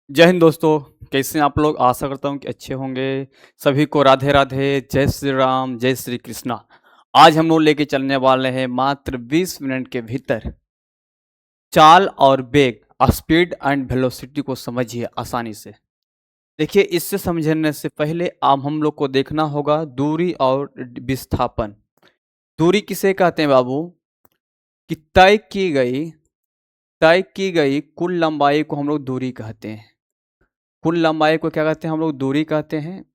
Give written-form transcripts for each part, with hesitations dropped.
जय हिंद दोस्तों। कैसे हैं आप लोग? आशा करता हूँ कि अच्छे होंगे। सभी को राधे राधे, जय श्री राम, जय श्री कृष्णा। आज हम लोग लेके चलने वाले हैं मात्र 20 मिनट के भीतर चाल और वेग, स्पीड एंड वेलोसिटी को समझिए आसानी से। देखिए, इससे समझने से पहले आप हम लोग को देखना होगा दूरी और विस्थापन। दूरी किसे कहते हैं बाबू? कि तय की गई कुल लंबाई को हम लोग दूरी कहते हैं। कुल लंबाई को क्या कहते हैं? हम लोग दूरी कहते हैं।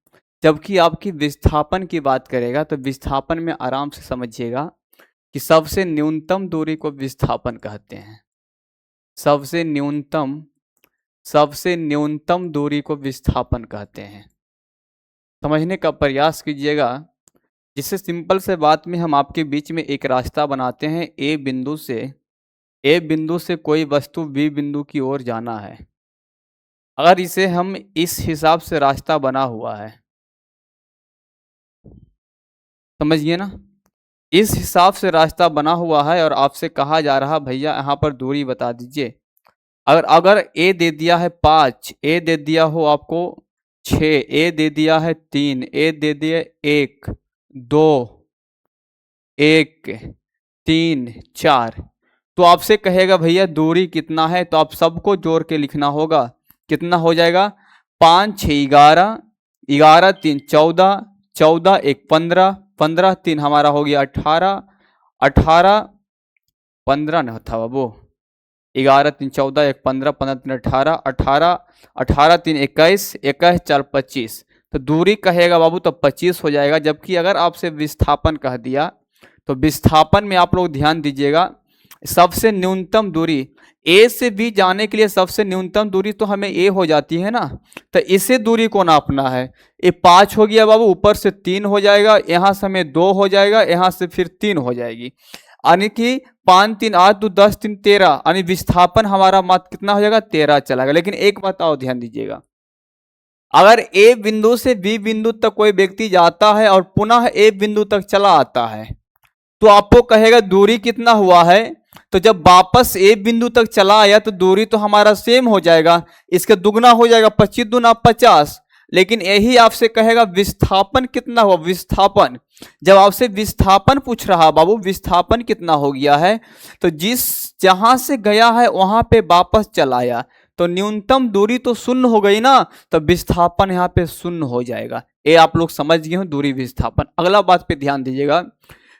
जबकि आपकी विस्थापन की बात करेगा तो विस्थापन में आराम से समझिएगा कि सबसे न्यूनतम दूरी को विस्थापन कहते हैं। सबसे न्यूनतम दूरी को विस्थापन कहते हैं। समझने का प्रयास कीजिएगा। जिससे सिंपल से बात में हम आपके बीच में एक रास्ता बनाते हैं। ए बिंदु से कोई वस्तु बी बिंदु की ओर जाना है। अगर इसे हम इस हिसाब से रास्ता बना हुआ है, समझिए ना, इस हिसाब से रास्ता बना हुआ है और आपसे कहा जा रहा भैया यहाँ पर दूरी बता दीजिए। अगर अगर ए दे दिया है 5, ए दे दिया हो आपको 6, ए दे दिया है 3, ए दे दिया 1 2 1 3 4, तो आपसे कहेगा भैया दूरी कितना है, तो आप सबको जोड़ के लिखना होगा। कितना हो जाएगा? 5 6 11, 11 3 14, 14 1 15, 15 3 हमारा हो गया 18, 18 15 न था बाबू, 11 3 14 1 15, 15 3 18, 18 18 3 21, 21 4 25। तो दूरी कहेगा बाबू तो 25 हो जाएगा। जबकि अगर आपसे विस्थापन कह दिया तो विस्थापन में आप लोग ध्यान दीजिएगा, सबसे न्यूनतम दूरी ए से बी जाने के लिए सबसे न्यूनतम दूरी तो हमें ए हो जाती है ना। तो इसे दूरी को नापना है। ये 5 हो गया बाबू, ऊपर से 3 हो जाएगा, यहाँ से हमें 2 हो जाएगा, यहाँ से फिर 3 हो जाएगी। यानी कि 5 3 8 2 10 3 13, यानी विस्थापन हमारा मात्र कितना हो जाएगा? 13 चलाएगा। लेकिन एक बात और ध्यान दीजिएगा, अगर ए बिंदु से बी बिंदु तक कोई व्यक्ति जाता है और पुनः ए बिंदु तक चला आता है तो आपको कहेगा दूरी कितना हुआ है। तो जब वापस ए बिंदु तक चला आया तो दूरी तो हमारा सेम हो जाएगा, इसका दुगना हो जाएगा, 25 दूना 50। लेकिन यही आपसे कहेगा विस्थापन कितना हुआ। विस्थापन जब आपसे विस्थापन पूछ रहा बाबू, विस्थापन कितना हो गया है, तो जहां से गया है वहां पे वापस चला आया तो न्यूनतम दूरी तो शून्य हो गई ना, तो विस्थापन यहाँ पे शून्य हो जाएगा। ये आप लोग समझ गए हो दूरी विस्थापन। अगला बात पे ध्यान दीजिएगा,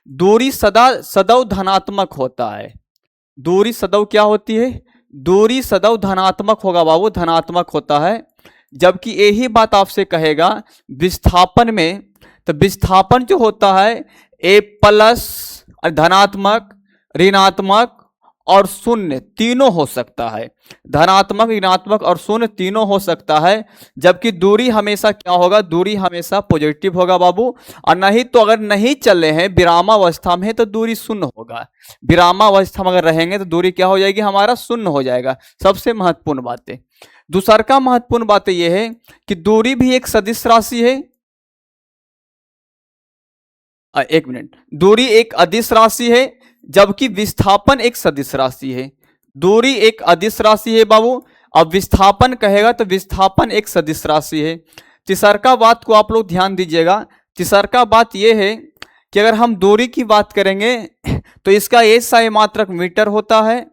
दूरी सदैव धनात्मक होता है। दूरी सदैव क्या होती है? दूरी सदैव धनात्मक होगा बाबू, धनात्मक होता है। जबकि यही बात आपसे कहेगा विस्थापन में, तो विस्थापन जो होता है ए प्लस, धनात्मक, ऋणात्मक और शून्य तीनों हो सकता है। धनात्मक, ऋणात्मक और शून्य तीनों हो सकता है। जबकि दूरी हमेशा क्या होगा? दूरी हमेशा पॉजिटिव होगा बाबू। और नहीं तो अगर नहीं चले हैं, विरामावस्था में, तो दूरी शून्य होगा। विरामावस्था में अगर रहेंगे तो दूरी क्या हो जाएगी? हमारा शून्य हो जाएगा। सबसे महत्वपूर्ण बात है। दूसरा का महत्वपूर्ण बात यह है कि दूरी भी एक सदिश राशि है। एक मिनट, दूरी एक अदिश राशि है जबकि विस्थापन एक सदिश राशि है। दूरी एक अदिश राशि है बाबू, अब विस्थापन कहेगा तो विस्थापन एक सदिश राशि है। तीसरा बात को आप लोग ध्यान दीजिएगा। तीसरा बात यह है कि अगर हम दूरी की बात करेंगे तो इसका एसआई मात्रक मीटर होता है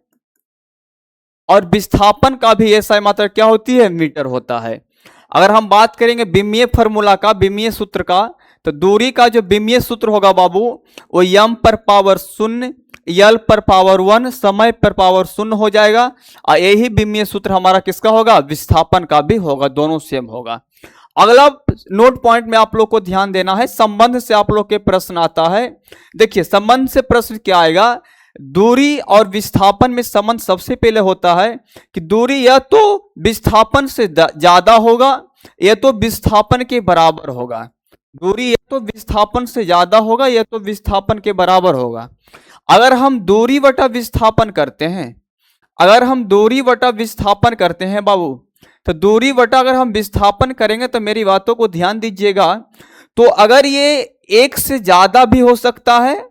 और विस्थापन का भी एसआई मात्रक क्या होती है? मीटर होता है। अगर हम बात करेंगे विमीय फॉर्मूला का, विमीय सूत्र का, तो दूरी का जो विमीय सूत्र होगा बाबू वो m पर पावर 0, l पर पावर 1, समय पर पावर 0 हो जाएगा। और यही विमीय सूत्र हमारा किसका होगा? विस्थापन का भी होगा, दोनों सेम होगा। अगला नोट पॉइंट में आप लोग को ध्यान देना है, संबंध से आप लोग के प्रश्न आता है। देखिए संबंध से प्रश्न क्या आएगा? दूरी और विस्थापन में संबंध सबसे पहले होता है कि दूरी या तो विस्थापन से ज्यादा होगा या तो विस्थापन के बराबर होगा। दूरी या तो विस्थापन से ज्यादा होगा या तो विस्थापन के बराबर होगा। अगर हम दूरी बटा विस्थापन करते हैं, अगर हम दूरी बटा विस्थापन करते हैं बाबू, तो दूरी बटा अगर हम विस्थापन करेंगे तो मेरी बातों को ध्यान दीजिएगा, तो अगर ये 1 से ज्यादा भी हो सकता है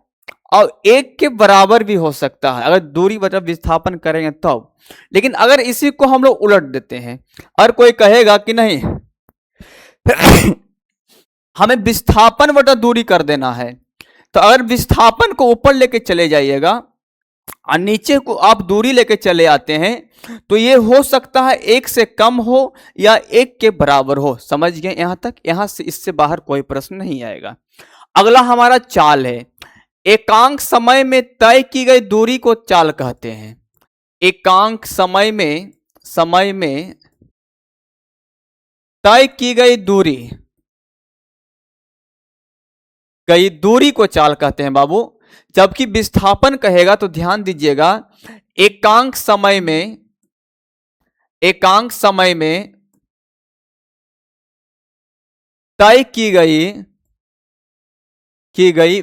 और 1 के बराबर भी हो सकता है अगर दूरी बटा विस्थापन करेंगे तब। लेकिन अगर इसी को हम लोग उलट देते हैं, और कोई कहेगा कि नहीं हमें विस्थापन बटा दूरी कर देना है, तो अगर विस्थापन को ऊपर लेके चले जाइएगा और नीचे को आप दूरी लेके चले आते हैं, तो ये हो सकता है 1 से कम हो या 1 के बराबर हो। समझ गए यहां तक? यहां से इससे बाहर कोई प्रश्न नहीं आएगा। अगला हमारा चाल है। एकांक समय में तय की गई दूरी को चाल कहते हैं। एकांक समय में तय की गई दूरी को चाल कहते हैं बाबू। जबकि विस्थापन कहेगा तो ध्यान दीजिएगा, एकांक समय में तय की गई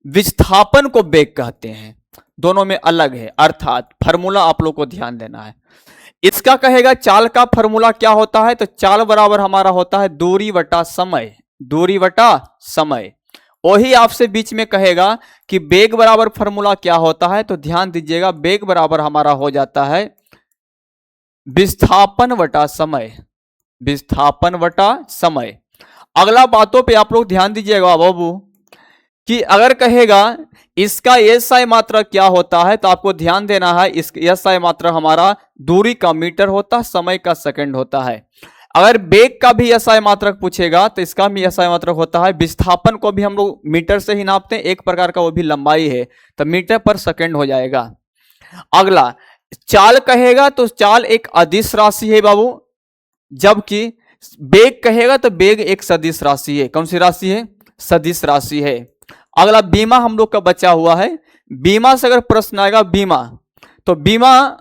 विस्थापन को वेग कहते हैं। दोनों में अलग है, अर्थात फॉर्मूला आप लोग को ध्यान देना है। इसका कहेगा चाल का फॉर्मूला क्या होता है, तो चाल बराबर हमारा होता है दूरी बटा समय। वही आपसे बीच में कहेगा कि वेग बराबर फॉर्मूला क्या होता है, तो ध्यान दीजिएगा, वेग बराबर हमारा हो जाता है विस्थापन बटा समय। अगला बातों पे आप लोग ध्यान दीजिएगा बाबू, कि अगर कहेगा इसका एसआई मात्रा क्या होता है, तो आपको ध्यान देना है, इस एसआई मात्रा हमारा दूरी का मीटर होता है, समय का सेकंड होता है। अगर वेग का भी एसआई मात्रक पूछेगा तो इसका भी एसआई मात्रक होता है। विस्थापन को भी हम लोग मीटर से ही नापते हैं, एक प्रकार का वो भी लंबाई है, तो मीटर पर सेकंड हो जाएगा। अगला चाल कहेगा तो चाल एक अदिश राशि है बाबू, जबकि वेग कहेगा तो वेग एक सदिश राशि है। कौन सी राशि है? सदिश राशि है। अगला बीमा हम लोग का बचा हुआ है। बीमा से अगर प्रश्न आएगा तो बीमा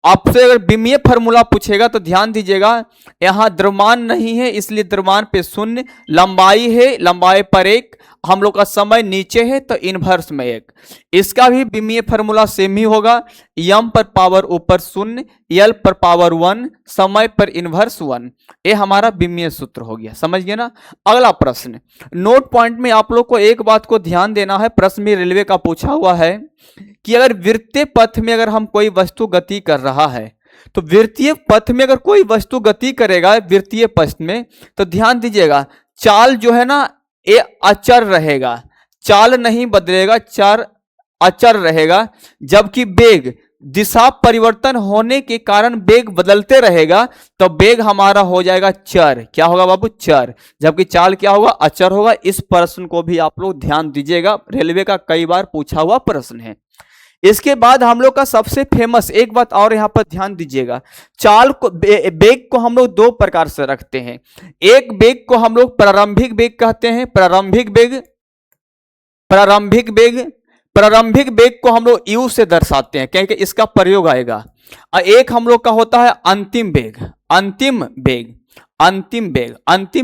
आपसे अगर बीमीय फॉर्मूला पूछेगा तो ध्यान दीजिएगा, यहां द्रव्यमान नहीं है इसलिए द्रव्यमान पे 0, लंबाई है, लंबाई पर 1, हम लोग का समय नीचे है तो इनवर्स में 1। इसका भी बीमीय फॉर्मूला सेम ही होगा, m पर पावर ऊपर 0, l पर पावर 1, समय पर इनवर्स 1। ये हमारा बीमीय सूत्र हो गया। समझ गए ना? अगला प्रश्न नोट पॉइंट में आप लोग को एक बात को ध्यान देना है, प्रश्न में रेलवे का पूछा हुआ है कि अगर वृत्तीय पथ में अगर हम कोई वस्तु गति कर रहा है, तो वृत्तीय पथ में अगर कोई वस्तु गति करेगा वृत्तीय पथ में, तो ध्यान दीजिएगा चाल जो है ना ये अचर रहेगा, चाल नहीं बदलेगा, चाल अचर रहेगा। जबकि वेग दिशा परिवर्तन होने के कारण वेग बदलते रहेगा, तो वेग हमारा हो जाएगा चर। क्या होगा बाबू? चर। जबकि चाल क्या होगा? अचर होगा। इस प्रश्न को भी आप लोग ध्यान दीजिएगा, रेलवे का कई बार पूछा हुआ प्रश्न है। इसके बाद हम लोग का सबसे फेमस एक बात और यहां पर ध्यान दीजिएगा, चाल को वेग को हम लोग 2 प्रकार से रखते हैं। एक वेग को हम लोग प्रारंभिक वेग कहते हैं, प्रारंभिक वेग को हम लोग यू से दर्शाते हैं क्योंकि इसका प्रयोग आएगा। और एक हम लोग का होता है अंतिम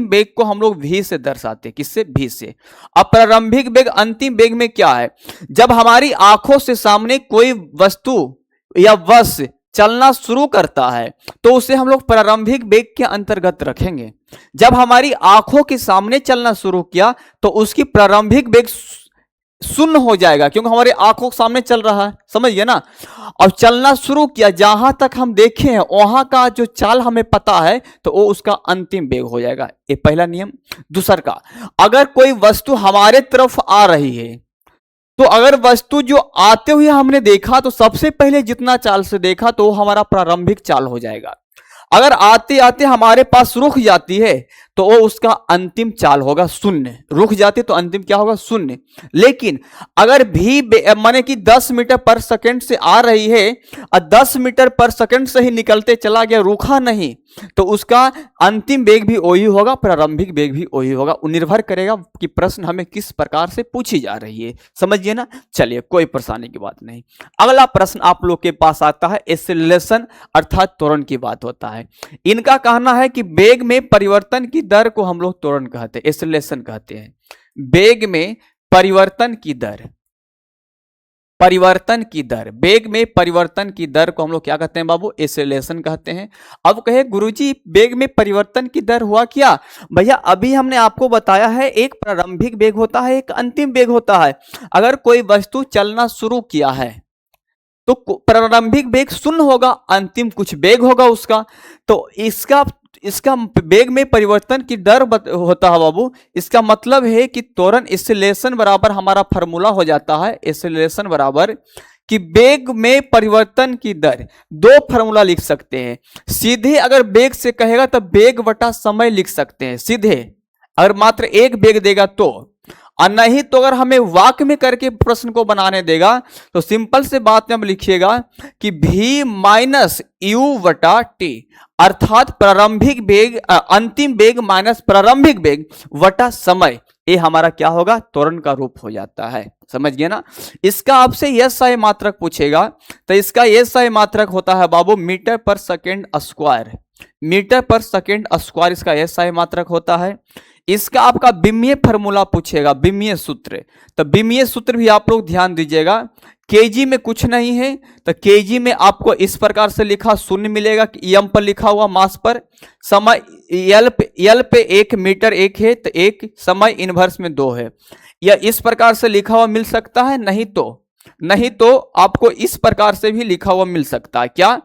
वेग को हम लोग v से दर्शाते हैं। किससे? v से। अब प्रारंभिक वेग, अंतिम वेग में क्या है, जब हमारी आंखों से सामने कोई वस्तु या वस्तु चलना शुरू करता है तो उसे हम लोग प्रारंभिक वेग के अंतर्गत रखेंगे। जब हमारी आंखों के सामने चलना शुरू किया तो उसकी प्रारंभिक वेग 0 हो जाएगा, क्योंकि हमारे आंखों के सामने चल रहा है। समझिए ना? अब चलना शुरू किया, जहां तक हम देखे हैं वहां का जो चाल हमें पता है तो वो उसका अंतिम वेग हो जाएगा। ये पहला नियम। दूसरा का, अगर कोई वस्तु हमारे तरफ आ रही है, तो अगर वस्तु जो आते हुए हमने देखा तो सबसे पहले जितना चाल से देखा तो वो हमारा प्रारंभिक चाल हो जाएगा। अगर आते आते हमारे पास रुक जाती है तो वो उसका अंतिम चाल होगा 0। रुक जाती तो अंतिम क्या होगा? 0। लेकिन अगर भी माने कि 10 मीटर पर सेकंड से आ रही है और 10 मीटर पर सेकंड से ही निकलते चला गया, रुका नहीं, तो उसका अंतिम वेग भी वही होगा, प्रारंभिक वेग भी वही होगा। निर्भर करेगा कि प्रश्न हमें किस प्रकार से पूछी जा रही है। समझिए ना? चलिए, कोई परेशानी की बात नहीं। अगला प्रश्न आप लोग के पास आता है एक्सेलरेशन अर्थात त्वरण की बात होता है। इनका कहना है कि वेग में परिवर्तन की दर को हम लोग त्वरण कहते हैं, एक्सेलरेशन कहते हैं। वेग में परिवर्तन की दर परिवर्तन की दर, वेग में परिवर्तन की दर को हम लोग क्या कहते हैं बाबू? एक्सेलरेशन कहते हैं। अब कहे गुरुजी वेग में परिवर्तन की दर हुआ क्या? भैया अभी हमने आपको बताया है एक प्रारंभिक वेग होता है, एक अंतिम वेग होता है। अगर कोई वस्तु चलना शुरू किया है तो प्रारंभिक वेग शून्य होगा, अंतिम कुछ वेग होगा उसका। तो इसका इसका वेग में परिवर्तन की दर होता है बाबू। इसका मतलब है कि त्वरण एक्सेलरेशन बराबर हमारा फॉर्मूला हो जाता है, एक्सेलरेशन बराबर कि वेग में परिवर्तन की दर। दो फॉर्मूला लिख सकते हैं सीधे, अगर वेग से कहेगा तो वेग बटा समय लिख सकते हैं सीधे, अगर मात्र एक वेग देगा तो। और नहीं तो अगर हमें वाक्य में करके प्रश्न को बनाने देगा तो सिंपल से बात में हम लिखिएगा कि v माइनस यू वटा टी, अर्थात प्रारंभिक वेग अंतिम वेग माइनस प्रारंभिक वेग वटा समय, ये हमारा क्या होगा? त्वरण का रूप हो जाता है। समझ गए ना? इसका आपसे एसआई मात्रक पूछेगा तो इसका एसआई मात्रक होता है बाबू मीटर पर सेकेंड स्क्वायर, मीटर पर सेकेंड स्क्वायर इसका एसआई मात्रक होता है। इसका आपका विमीय फार्मूला पूछेगा, विमीय सूत्र, तो विमीय सूत्र भी आप लोग ध्यान दीजिएगा। केजी में कुछ नहीं है तो केजी में आपको इस प्रकार से लिखा शून्य मिलेगा कि एम पर लिखा हुआ मास पर, समय एल पे 1 मीटर 1 है तो 1, समय इनवर्स में 2 है, या इस प्रकार से लिखा हुआ मिल सकता है। नहीं तो आपको इस प्रकार से भी लिखा हुआ मिल सकता है क्या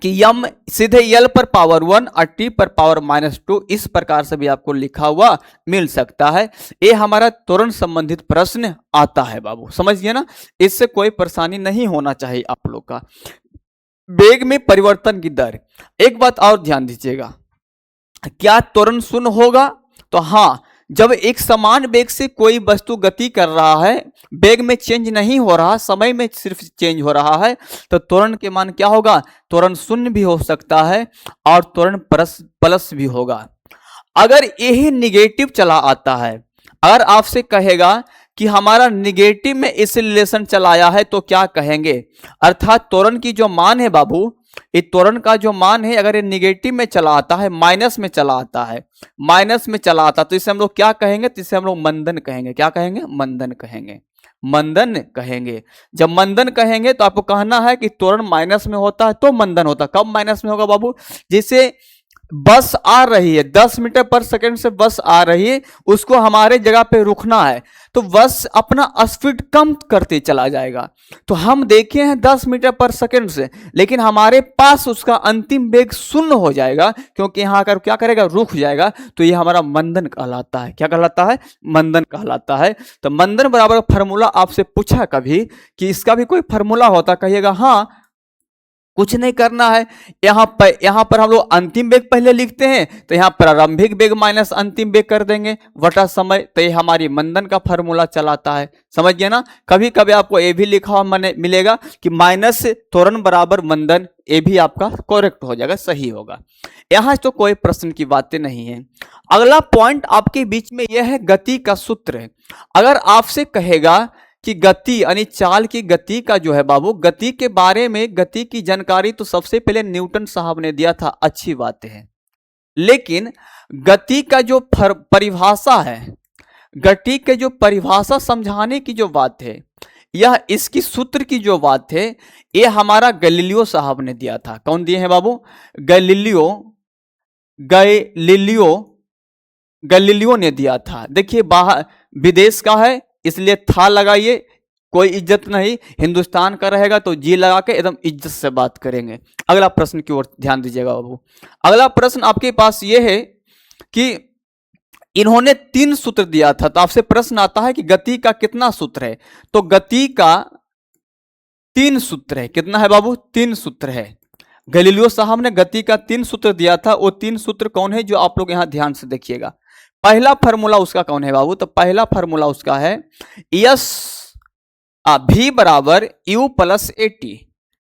कि यम सीधे यल पर पावर 1 और टी पर पावर -2, इस प्रकार से भी आपको लिखा हुआ मिल सकता है। ये हमारा त्वरण संबंधित प्रश्न आता है बाबू, समझिए ना? इससे कोई परेशानी नहीं होना चाहिए आप लोग का। वेग में परिवर्तन की दर, एक बात और ध्यान दीजिएगा, क्या त्वरण शून्य होगा? तो हाँ, जब एक समान वेग से कोई वस्तु गति कर रहा है, वेग में चेंज नहीं हो रहा, समय में सिर्फ चेंज हो रहा है, तो त्वरण के मान क्या होगा? त्वरण शून्य भी हो सकता है और त्वरण प्लस भी होगा। अगर यही निगेटिव चला आता है, अगर आपसे कहेगा कि हमारा निगेटिव में एक्सेलरेशन चलाया है तो क्या कहेंगे? अर्थात त्वरण की जो मान है बाबू, ये त्वरण का जो मान है अगर ये निगेटिव में चला आता है, माइनस में चला आता है, माइनस में चला आता तो इसे हम लोग क्या कहेंगे? तो इसे हम लोग मंदन कहेंगे। क्या कहेंगे? मंदन कहेंगे, मंदन कहेंगे। जब मंदन कहेंगे तो आपको कहना है कि त्वरण माइनस में होता है तो मंदन होता है। कब माइनस में होगा बाबू? जैसे बस आ रही है, 10 मीटर पर सेकंड से बस आ रही है, उसको हमारे जगह पे रुकना है तो बस अपना स्पीड कम करते चला जाएगा। तो हम देखे हैं 10 मीटर पर सेकंड से, लेकिन हमारे पास उसका अंतिम वेग शून्य हो जाएगा क्योंकि यहाँ आकर क्या करेगा? रुक जाएगा। तो ये हमारा मंदन कहलाता है। क्या कहलाता है? मंदन कहलाता है। तो मंदन बराबर फार्मूला आपसे पूछा कभी कि इसका भी कोई फार्मूला होता, कहिएगा हाँ, कुछ नहीं करना है। यहाँ पर हम लोग अंतिम वेग पहले लिखते हैं तो यहाँ प्रारंभिक वेग माइनस अंतिम वेग कर देंगे वटा समय, तो ये हमारी मंदन का फार्मूला चलाता है। समझ गए ना? कभी कभी आपको ये भी लिखा हुआ मिलेगा कि माइनस त्वरण बराबर मंदन, ये भी आपका करेक्ट हो जाएगा, सही होगा। यहाँ तो कोई प्रश्न की बातें नहीं है। अगला पॉइंट आपके बीच में यह है गति का सूत्र। अगर आपसे कहेगा कि गति यानी चाल की गति का जो है बाबू, गति के बारे में, गति की जानकारी तो सबसे पहले न्यूटन साहब ने दिया था, अच्छी बात है, लेकिन गति का जो परिभाषा है, गति के जो परिभाषा समझाने की जो बात है, यह इसकी सूत्र की जो बात है, ये हमारा गैलीलियो साहब ने दिया था। कौन दिए हैं बाबू? गैलीलियो ने दिया था। देखिए बाहर विदेश का है इसलिए था लगाइए, कोई इज्जत नहीं, हिंदुस्तान का रहेगा तो जी लगा के एकदम इज्जत से बात करेंगे। अगला प्रश्न की ओर ध्यान दीजिएगा बाबू। अगला प्रश्न आपके पास ये है कि इन्होंने 3 सूत्र दिया था, तो आपसे प्रश्न आता है कि गति का कितना सूत्र है? तो गति का 3 सूत्र है। कितना है बाबू? 3 सूत्र है। गैलीलियो साहब ने गति का 3 सूत्र दिया था। वो 3 सूत्र कौन है जो आप लोग यहां ध्यान से देखिएगा। पहला फार्मूला उसका कौन है बाबू? तो पहला फार्मूला उसका है v बराबर u प्लस एटी,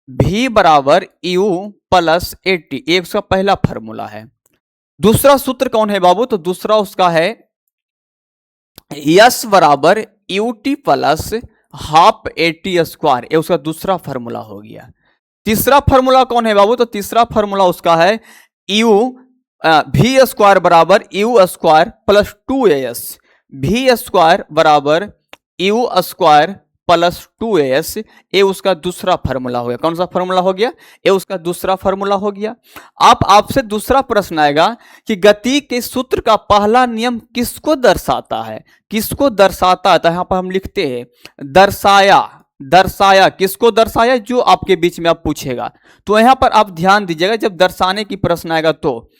v बराबर u प्लस एटी, ये उसका पहला फार्मूला है। दूसरा सूत्र कौन है बाबू? तो दूसरा उसका है s बराबर ut plus half eighty square, ये उसका दूसरा फार्मूला हो गया। तीसरा फार्मूला कौन है बाबू? तो तीसरा फार्मूला उसका है v स्क्वायर बराबर u square plus 2as, v square बराबर u स्क्वायर प्लस 2as, ये उसका दूसरा फार्मूला हो गया। कौन सा फार्मूला हो गया? ये उसका दूसरा फार्मूला हो गया। अब आपसे दूसरा प्रश्न आएगा कि गति के सूत्र का पहला नियम किसको दर्शाता है? किसको दर्शाता है? तो यहां पर हम लिखते हैं दर्शाया। दर्शाया किसको दर्शाया? जो आपके बीच में आप पूछेगा। तो यहां पर आप ध्यान दीजिएगा, जब दर्शाने की प्रश्न आएगा तो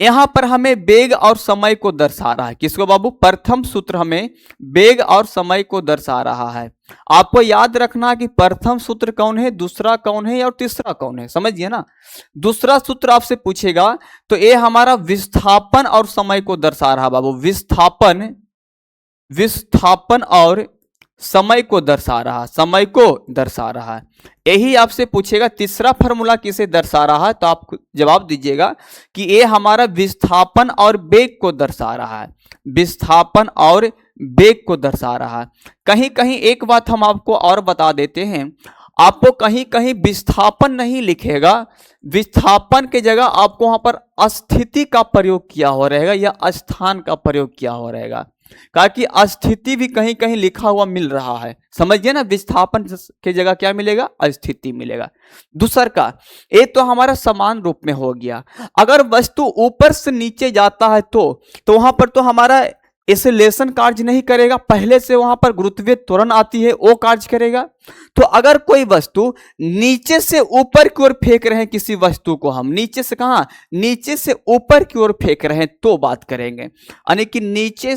यहां पर हमें वेग और समय को दर्शा रहा है। किसको बाबू? प्रथम सूत्र हमें वेग और समय को दर्शा रहा है। आपको याद रखना कि प्रथम सूत्र कौन है, दूसरा कौन है और तीसरा कौन है, समझिए ना। दूसरा सूत्र आपसे पूछेगा तो ये हमारा विस्थापन और समय को दर्शा रहा बाबू। विस्थापन, विस्थापन और समय को दर्शा रहा, समय को दर्शा रहा है। यही आपसे पूछेगा तीसरा फार्मूला किसे दर्शा रहा है, तो आप जवाब दीजिएगा कि ये हमारा विस्थापन और वेग को दर्शा रहा है। विस्थापन और वेग को दर्शा रहा है। कहीं कहीं एक बात हम आपको और बता देते हैं, आपको कहीं कहीं विस्थापन नहीं लिखेगा, विस्थापन के जगह आपको वहां पर स्थिति का प्रयोग किया हो रहेगा या स्थान का प्रयोग किया हो रहेगा। कहा कि स्थिति भी कहीं कहीं लिखा हुआ मिल रहा है, समझिए ना। विस्थापन के जगह क्या मिलेगा? स्थिति मिलेगा। दूसर का ये तो हमारा समान रूप में हो गया। अगर वस्तु ऊपर से नीचे जाता है तो वहां पर तो हमारा एक्सेलरेशन कार्य नहीं करेगा, पहले से वहां पर गुरुत्वीय त्वरण आती है, वो कार्य करेगा। तो अगर कोई वस्तु नीचे से ऊपर की ओर फेंक रहे हैं, किसी वस्तु को हम नीचे से, कहा नीचे से ऊपर की ओर फेंक रहे हैं तो बात करेंगे, यानी कि नीचे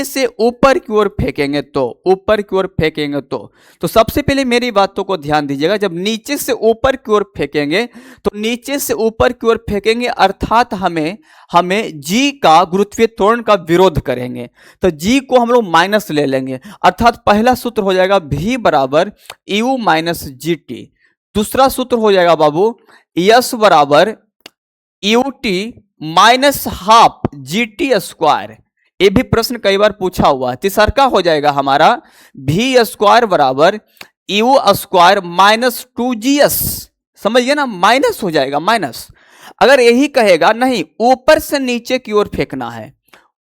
से ऊपर की ओर फेंकेंगे तो, ऊपर की ओर फेंकेंगे तो सबसे पहले मेरी बातों को ध्यान दीजिएगा। जब नीचे से ऊपर की ओर फेंकेंगे तो नीचे से ऊपर की ओर फेंकेंगे अर्थात हमें जी का गुरुत्वीय त्वरण का विरोध करेंगे, तो जी को हम लोग माइनस ले लेंगे, अर्थात पहला सूत्र हो जाएगा v बराबर यू माइनस जी टी। दूसरा सूत्र हो जाएगा बाबू यस बराबर U T minus half G T square. ये भी प्रश्न कई बार पूछा हुआ है। तीसरा हो जाएगा हमारा v स्क्वायर बराबर यू स्क्वायर माइनस 2g's, समझिए ना, माइनस हो जाएगा, माइनस। अगर यही कहेगा नहीं ऊपर से नीचे की ओर फेंकना है,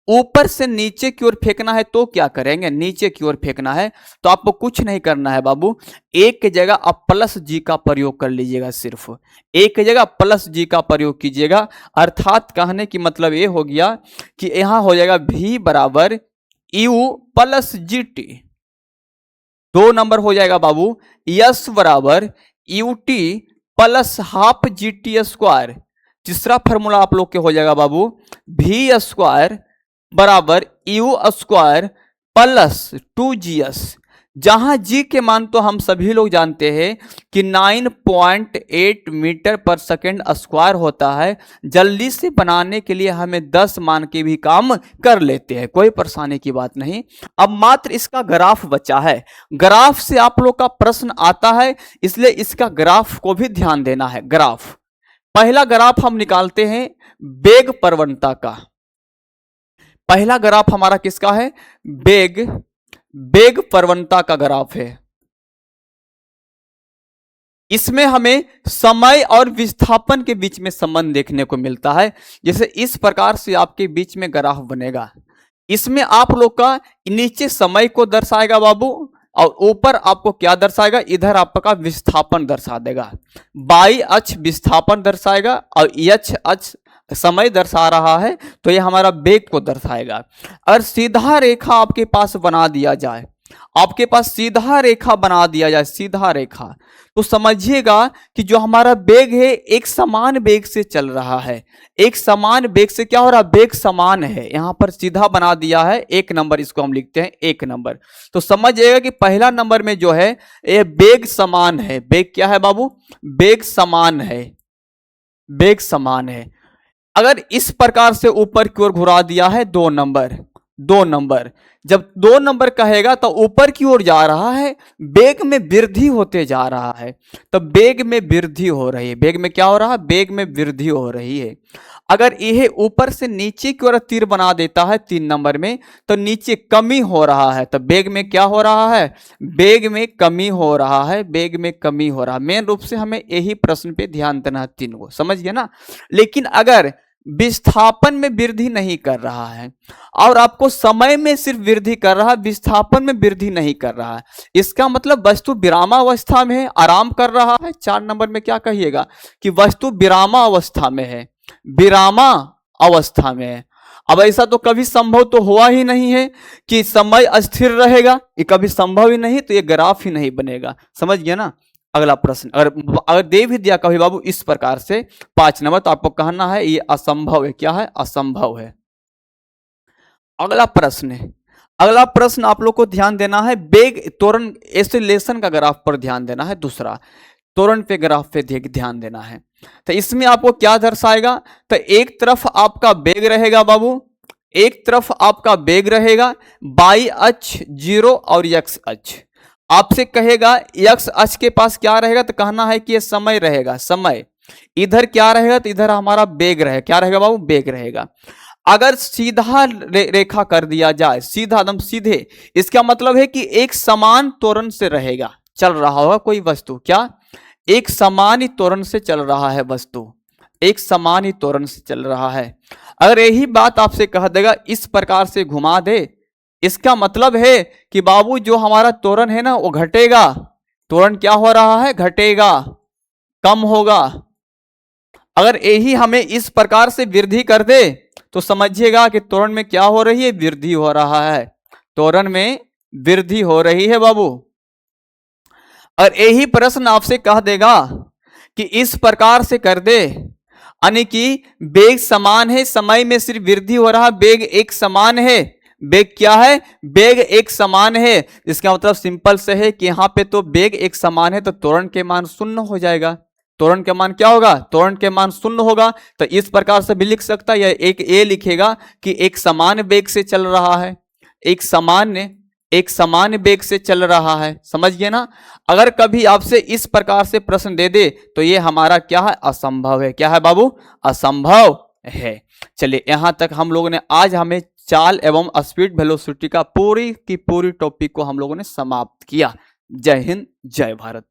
ऊपर से नीचे की ओर फेंकना है तो क्या करेंगे? नीचे की ओर फेंकना है तो आपको कुछ नहीं करना है बाबू, एक की जगह आप प्लस जी का प्रयोग कर लीजिएगा, सिर्फ एक की जगह प्लस जी का प्रयोग कीजिएगा। अर्थात कहने की मतलब ये हो गया कि यहां हो जाएगा v बराबर you plus G T. 2 number हो जाएगा बाबू यस बराबर U T plus half G T square. तीसरा फॉर्मूला आप लोग के हो जाएगा बाबू v स्क्वायर बराबर यू स्क्वायर प्लस 2g's, जहां g के मान तो हम सभी लोग जानते हैं कि 9.8 मीटर पर सेकेंड स्क्वायर होता है। जल्दी से बनाने के लिए हमें 10 मान के भी काम कर लेते हैं, कोई परेशानी की बात नहीं। अब मात्र इसका ग्राफ बचा है, ग्राफ से आप लोग का प्रश्न आता है, इसलिए इसका ग्राफ को भी ध्यान देना है। ग्राफ, पहला ग्राफ हम निकालते हैं वेग प्रवणता का। पहला ग्राफ हमारा किसका है? वेग प्रवणता का ग्राफ है। इसमें हमें समय और विस्थापन के बीच में संबंध देखने को मिलता है। जैसे इस प्रकार से आपके बीच में ग्राफ बनेगा, इसमें आप लोग का नीचे समय को दर्शाएगा बाबू, और ऊपर आपको क्या दर्शाएगा? इधर आपका विस्थापन दर्शा देगा। बाई अक्ष विस्थापन दर्शाएगा और यक्ष अक्ष समय दर्शा रहा है, तो ये हमारा वेग को दर्शाएगा। अगर सीधा रेखा आपके पास बना दिया जाए, आपके पास सीधा रेखा बना दिया जाए, सीधा रेखा, तो समझिएगा कि जो हमारा वेग है एक समान वेग से चल रहा है। एक समान वेग से क्या हो रहा है? वेग समान है, यहां पर सीधा बना दिया है 1 नंबर, इसको हम लिखते हैं 1 नंबर। तो समझिएगा कि पहला नंबर में जो है ये वेग समान है। वेग क्या है बाबू? वेग समान है, वेग समान है। अगर इस प्रकार से ऊपर की ओर घुरा दिया है 2 नंबर, 2 नंबर, जब 2 नंबर कहेगा तो ऊपर की ओर जा रहा है, वेग में वृद्धि होते जा रहा है, तो वेग में वृद्धि हो रही है। वेग में क्या हो रहा है? वेग में वृद्धि हो रही है। अगर यह ऊपर से नीचे की ओर तीर बना देता है 3 नंबर में, तो नीचे कमी हो रहा है, तो वेग में क्या हो रहा है? वेग में कमी हो रहा है, वेग में कमी हो रहा है। मेन रूप से हमें यही प्रश्न पे ध्यान देना है, 3 को, समझ गए ना। लेकिन अगर विस्थापन में वृद्धि नहीं कर रहा है, और आपको समय में सिर्फ वृद्धि कर रहा है, विस्थापन में वृद्धि नहीं कर रहा है। इसका मतलब वस्तु विरामावस्था में है, आराम कर रहा है। 4 नंबर में क्या कहिएगा कि वस्तु विरामावस्था में है, विरामा अवस्था में है। अब ऐसा तो कभी संभव तो हुआ ही नहीं है कि समय अस्थिर रहेगा, ये कभी संभव ही नहीं, तो ये ग्राफ ही नहीं बनेगा। समझ गया ना। अगला प्रश्न, अगर दे भी दिया कभी बाबू इस प्रकार से 5 नंबर, तो आपको कहना है ये असंभव है। क्या है? असंभव है। अगला प्रश्न है, अगला प्रश्न आप लोग को ध्यान देना है, वेग त्वरण एसिलेशन का ग्राफ पर ध्यान देना है। दूसरा त्वरण पे ग्राफ पे ध्यान देना है। तो इसमें आपको क्या दर्शाएगा, तो एक तरफ आपका वेग रहेगा बाबू, एक तरफ आपका वेग रहेगा, बाई अक्ष 0 और एक्स अक्ष। आपसे कहेगा एक्स अक्ष के पास क्या रहेगा, तो कहना है कि ये समय रहेगा, समय। इधर क्या रहेगा, तो इधर हमारा वेग रहेगा। क्या रहेगा बाबू? वेग रहेगा। अगर सीधा रेखा कर दिया जाए, सीधा एकदम सीधे, इसका मतलब है कि एक समान त्वरण से रहेगा, चल रहा होगा कोई वस्तु। क्या? एक समान ही त्वरण से चल रहा है वस्तु, एक समान ही त्वरण से चल रहा है। अगर यही बात आपसे कह देगा इस प्रकार से घुमा दे, इसका मतलब है कि बाबू जो हमारा त्वरण है ना वो घटेगा। त्वरण क्या हो रहा है? घटेगा, कम होगा। अगर यही हमें इस प्रकार से वृद्धि कर दे तो समझिएगा कि त्वरण में क्या हो रही है? वृद्धि हो रहा है, त्वरण में वृद्धि हो रही है बाबू। और यही प्रश्न आपसे कह देगा कि इस प्रकार से कर दे, यानी कि वेग समान है, समय में सिर्फ वृद्धि हो रहा, वेग एक समान है। वेग क्या है? वेग एक समान है। इसका मतलब सिंपल से है कि यहाँ पे तो वेग एक समान है, तो त्वरण के मान शून्य हो जाएगा। त्वरण के मान क्या होगा? त्वरण के मान शून्य होगा। तो इस प्रकार से भी लिख सकता है, या एक ए लिखेगा कि एक समान वेग से चल रहा है, एक समान वेग से चल रहा है। समझ गए ना। अगर कभी आपसे इस प्रकार से प्रश्न दे दे तो ये हमारा क्या है? असंभव है। क्या है बाबू? असंभव है। चलिए यहां तक हम लोगों ने आज हमें चाल एवं स्पीड वेलोसिटी का पूरी की पूरी टॉपिक को हम लोगों ने समाप्त किया। जय हिंद, जय भारत।